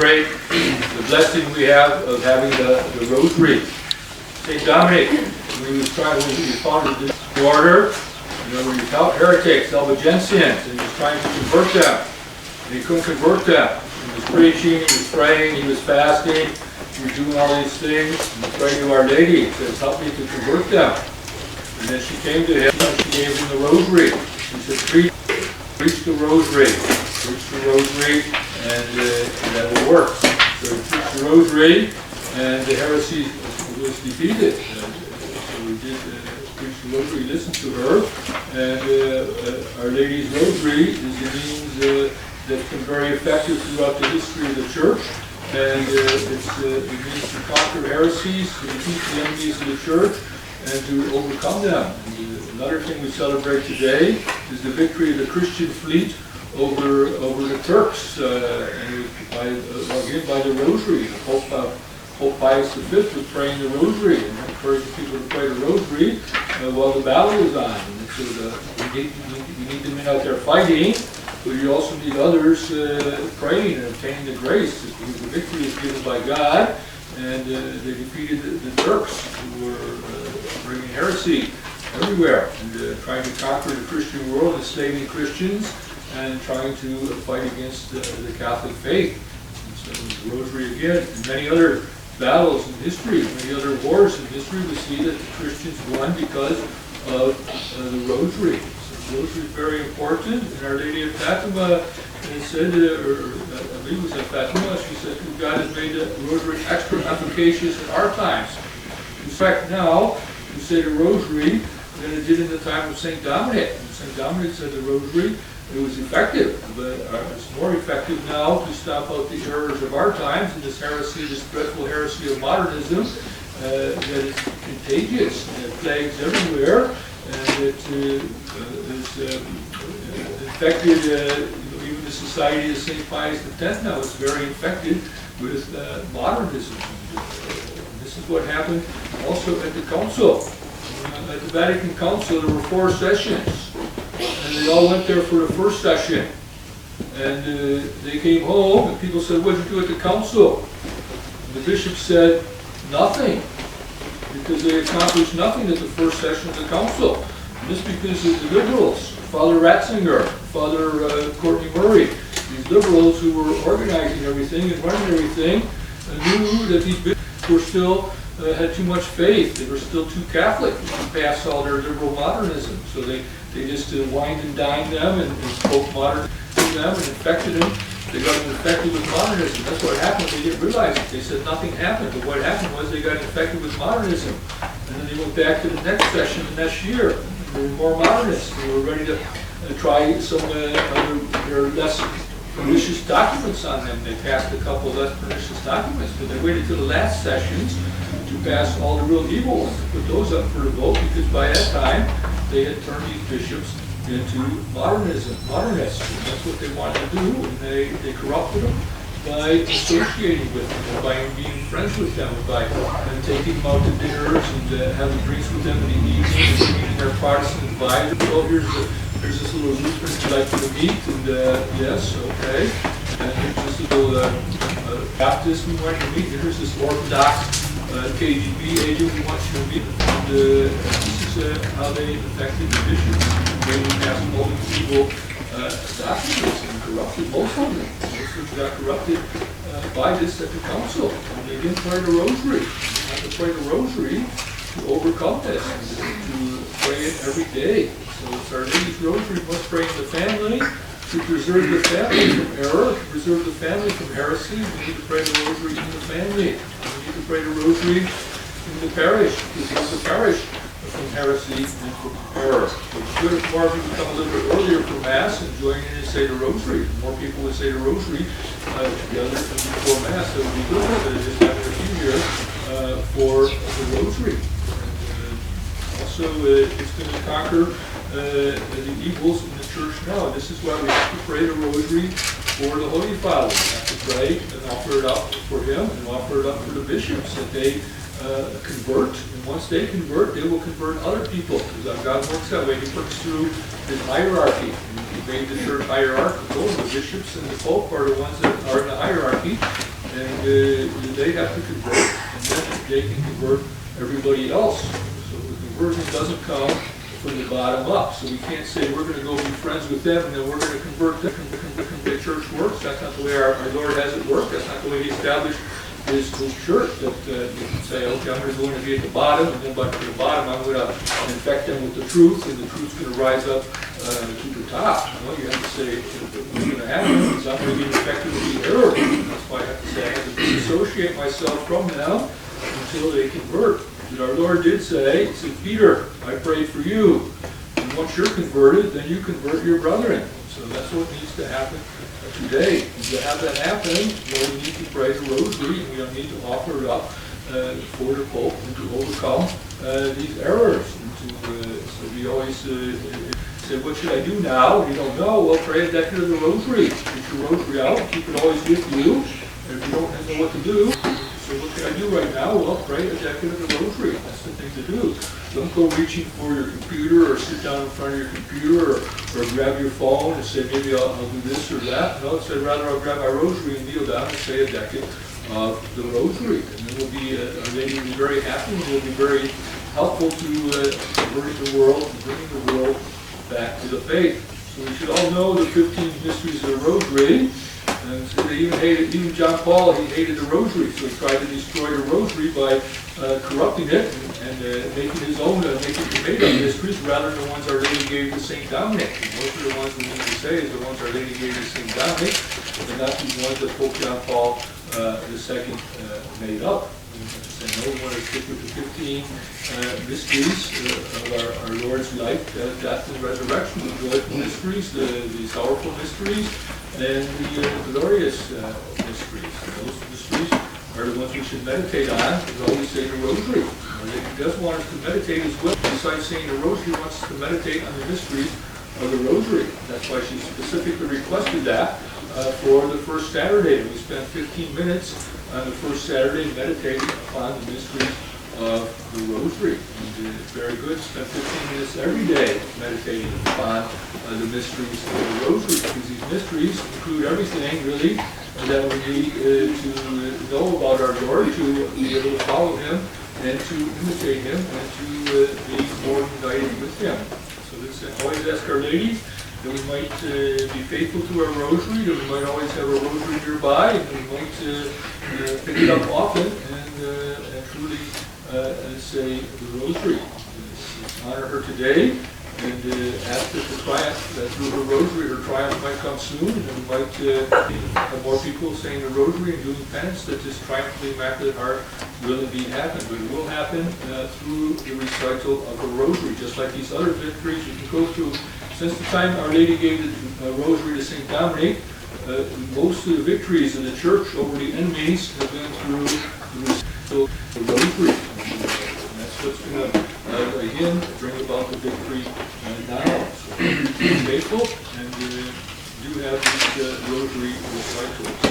celebrate the blessing we have of having the Rosary. St. Dominic, when he founded this order, he helped heretics, Albigensians, and he was trying to convert them. And he couldn't convert them. He was preaching, he was praying, he was fasting, he was doing all these things. He was praying to Our Lady. He says, help me to convert them. And then she came to him and she gave him the Rosary. She said, preach the Rosary. Preach the Rosary, and that will work. So he preached the Rosary, and the heresy was defeated. So we did preach the Rosary, listen to her, and Our Lady's Rosary is a means that's been very effective throughout the history of the Church, and it means to conquer heresies, to defeat the enemies of the Church, and to overcome them. And another thing we celebrate today is the victory of the Christian fleet over the Turks, and again by the Rosary. Pope Pius V was praying the Rosary and encouraging people to pray the Rosary while the battle is on. And so we need the men out there fighting, but you also need others praying and obtaining the grace, because the victory is given by God, and they defeated the Turks, who were bringing heresy everywhere, and trying to conquer the Christian world, enslaving Christians, and trying to fight against the Catholic faith. And so the Rosary again, and many other battles in history, many other wars in history, we see that the Christians won because of the Rosary. So the Rosary is very important, and Our Lady of Fatima said, or I believe it was at Fatima, she said, God has made the Rosary extra efficacious in our times. In fact, now, we say the Rosary than it did in the time of St. Dominic. And St. Dominic said the Rosary, it was effective, but it's more effective now to stamp out the errors of our times and this heresy, this dreadful heresy of modernism that is contagious and it plagues everywhere, and it is infected even the society of St. Pius X now. It's very infected with modernism. This is what happened also at the Council. At the Vatican Council, there were 4 sessions, and they all went there for the first session. And they came home, and people said, what did you do at the council? And the bishop said, nothing, because they accomplished nothing at the first session of the council. And this because of the liberals, Father Ratzinger, Father Courtney Murray, these liberals who were organizing everything and running everything, knew that these bishops were still had too much faith. They were still too Catholic to pass all their liberal modernism. So they just wined and dined them and spoke modernism to them and infected them. They got infected with modernism. That's what happened. They didn't realize it. They said nothing happened. But what happened was they got infected with modernism. And then they went back to the next session the next year. They were more modernists. They were ready to try some other less pernicious documents on them. They passed a couple less pernicious documents, but they waited till the last sessions to pass all the real evil ones, to put those up for the vote, because by that time they had turned these bishops into modernists. And that's what they wanted to do, and they corrupted them by associating with them, and by being friends with them, and by taking them out to dinners and having drinks with them in the evening, and meeting their Protestant advisors. Well, here's this little Lutheran you'd like to meet, and yes, okay. And here's this little Baptist we want to meet, and here's this Orthodox KGB agent we want you to meet. And this is how they affected the bishops. They passed all these evil documents and corrupted most of them. Most of them got corrupted by this at the council. And they didn't pray the Rosary. They had to pray the Rosary to overcome this, and to pray it every day. So it's Our Lady's Rosary. We must pray in the family to preserve the family from error, to preserve the family from heresy. We need to pray the Rosary in the family. We need to pray the Rosary in the parish, to preserve the parish from heresy and from error. So it's good if more of you would come a little bit earlier for Mass and join in and say the Rosary. The more people would say the Rosary together before Mass, that would be good. Instead of just having a few here for the Rosary. Also, it's going to conquer the evils in the Church now. This is why we have to pray the Rosary for the Holy Father. We have to pray and offer it up for him and offer it up for the bishops, that they convert. And once they convert, they will convert other people. Because God works that way. He works through his hierarchy. And he made the Church hierarchical. The bishops and the Pope are the ones that are in the hierarchy. they have to convert, and then they can convert everybody else. So the conversion doesn't come from the bottom up. So we can't say we're going to go be friends with them and then we're going to convert them. The church works. That's not the way our Lord has it work. That's not the way He established His church. That you can say, okay, I'm going to be at the bottom, and then by the bottom I'm going to infect them with the truth, and the truth's going to rise up to the top. You know, you have to say what's going to happen is I'm going to be infected with the error. That's why I have to say I have to disassociate myself from them until they convert. But our Lord did say, He said, Peter, I prayed for you. And once you're converted, then you convert your brethren. So that's what needs to happen today. And to have that happen, we need to pray the Rosary, and we don't need to offer it up for the Pope and to overcome these errors. So we always say, what should I do now? You don't know. Well, pray a decade of the Rosary. Get your Rosary out. Keep it always with you. And if you don't know what to do, so what can I do right now? Well, pray a decade of the Rosary. That's the thing to do. Don't go reaching for your computer or sit down in front of your computer or grab your phone and say, maybe I'll do this or that. No, say rather I'll grab my Rosary and kneel down and say a decade of the Rosary. And then we'll be, Our Lady will be very happy, and we'll be very helpful to converting the world and bringing the world back to the faith. So we should all know the 15 mysteries of the Rosary. And so they even John Paul, he hated the Rosary, so he tried to destroy the Rosary by corrupting it and making his own, making made-up mysteries rather than the ones Our Lady gave to St. Dominic. And most of the ones we need to say is the ones Our Lady gave to St. Dominic, and not these ones that Pope John Paul II made up. And no, we want to stick with the 15 mysteries of our Lord's life, death, and resurrection, the joyful mysteries, the sorrowful mysteries, and the glorious mysteries. And those mysteries are the ones we should meditate on, as always say the Rosary. He does want us to meditate as well. Besides saying the Rosary, He wants us to meditate on the mysteries of the Rosary. That's why she specifically requested that for the first Saturday. We spent 15 minutes on the first Saturday meditating upon the mysteries of the Rosary. And it's very good. Spend 15 minutes every day meditating upon the mysteries of the Rosary, because these mysteries include everything, really, that we need to know about our Lord, to be able to follow Him, and to imitate Him, and to be more united with Him. So this, always ask Our Lady that we might be faithful to our Rosary, that we might always have a Rosary nearby, and we might pick it up often and truly say the Rosary. Honor her today, and ask that the triumph, through her Rosary, her triumph might come soon, and we might have more people saying the Rosary and doing penance, that this triumph of the Immaculate Heart will indeed happen. But it will happen through the recital of the Rosary, just like these other victories you can go through. Since the time Our Lady gave the Rosary to St. Dominic, most of the victories of the Church over the enemies have been through the recital of the Rosary. And that's what's going to, again, bring about the victory now. So be faithful and do have these Rosary recitals.